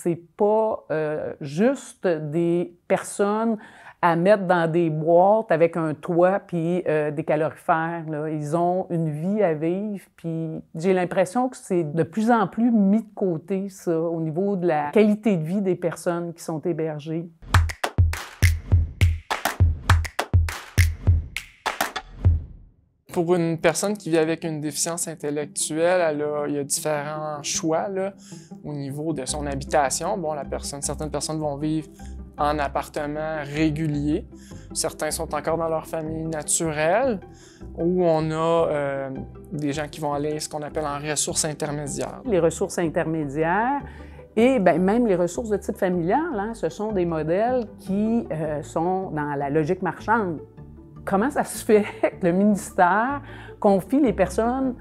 C'est pas juste des personnes à mettre dans des boîtes avec un toit puis des calorifères, là. Ils ont une vie à vivre, puis j'ai l'impression que c'est de plus en plus mis de côté, ça, au niveau de la qualité de vie des personnes qui sont hébergées. Pour une personne qui vit avec une déficience intellectuelle, il y a différents choix là, au niveau de son habitation. Bon, certaines personnes vont vivre en appartement régulier. Certains sont encore dans leur famille naturelle, ou on a des gens qui vont aller ce qu'on appelle en ressources intermédiaires. Les ressources intermédiaires et bien, même les ressources de type familial, hein, ce sont des modèles qui sont dans la logique marchande. Comment ça se fait que le ministère confie les personnes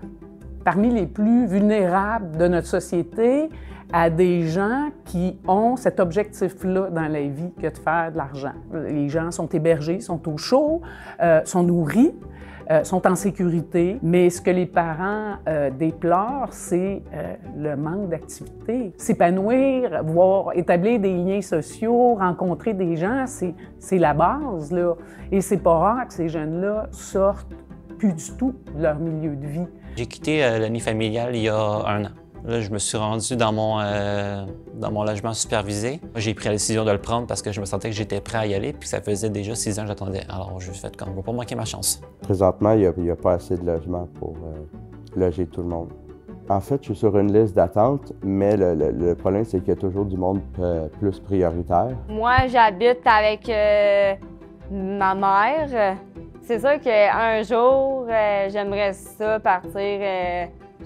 parmi les plus vulnérables de notre société à des gens qui ont cet objectif-là dans la vie que de faire de l'argent? Les gens sont hébergés, sont au chaud, sont nourris, sont en sécurité, mais ce que les parents déplorent, c'est le manque d'activité. S'épanouir, établir des liens sociaux, rencontrer des gens, c'est la base, là. Et c'est pas rare que ces jeunes-là sortent plus du tout de leur milieu de vie. J'ai quitté le nid familial il y a 1 an. Là, je me suis rendu dans mon logement supervisé. J'ai pris la décision de le prendre parce que je me sentais que j'étais prêt à y aller, puis ça faisait déjà 6 ans que j'attendais. Alors, je me suis fait comme, je ne vais pas manquer ma chance. Présentement, il n'y a pas assez de logements pour loger tout le monde. En fait, je suis sur une liste d'attente, mais le problème, c'est qu'il y a toujours du monde plus prioritaire. Moi, j'habite avec ma mère. C'est sûr qu'un jour, j'aimerais ça partir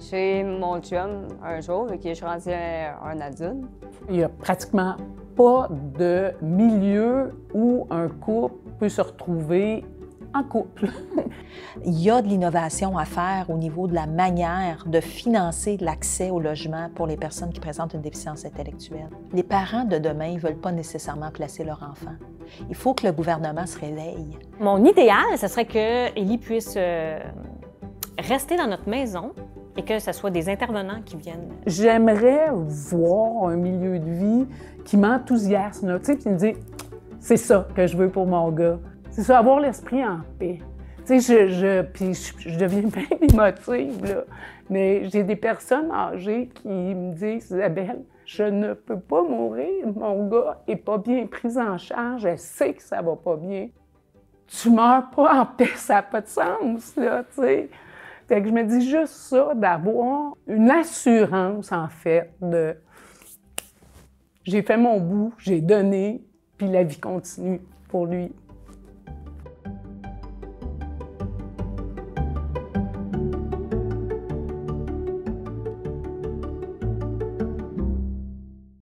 chez mon chum un jour, vu que je suis rendue un adulte. Il n'y a pratiquement pas de milieu où un couple peut se retrouver en couple. Il y a de l'innovation à faire au niveau de la manière de financer l'accès au logement pour les personnes qui présentent une déficience intellectuelle. Les parents de demain ne veulent pas nécessairement placer leur enfant. Il faut que le gouvernement se réveille. Mon idéal, ce serait que Élie puisse rester dans notre maison et que ce soit des intervenants qui viennent. J'aimerais voir un milieu de vie qui m'enthousiasme, tu sais, puis me dire « c'est ça que je veux pour mon gars ». C'est ça, avoir l'esprit en paix. Tu sais, je deviens bien émotive, là. Mais j'ai des personnes âgées qui me disent « Isabelle, je ne peux pas mourir, mon gars n'est pas bien pris en charge, je sais que ça va pas bien. Tu meurs pas en paix, ça n'a pas de sens, là, tu sais. » Fait que je me dis juste ça, d'avoir une assurance, en fait, de « j'ai fait mon bout, j'ai donné, puis la vie continue pour lui. »